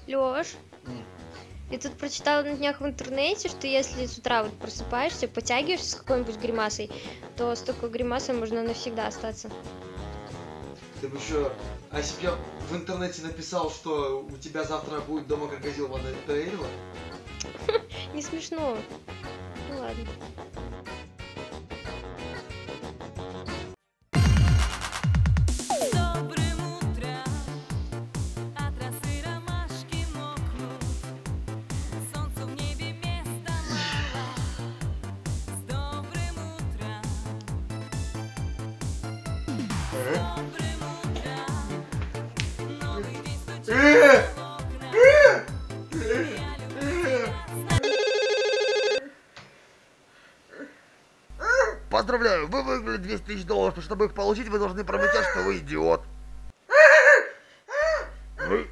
Лёш, я тут прочитала на днях в интернете, что если с утра вот просыпаешься, потягиваешься с какой-нибудь гримасой, то с такой гримасой можно навсегда остаться. Ты бы еще... А если бы я в интернете написал, что у тебя завтра будет дома крокодил, вода поверила? Не смешно. Ну ладно. Поздравляю, вы выиграли 200 тысяч долларов, чтобы их получить, вы должны прометить, что вы идиот. Вы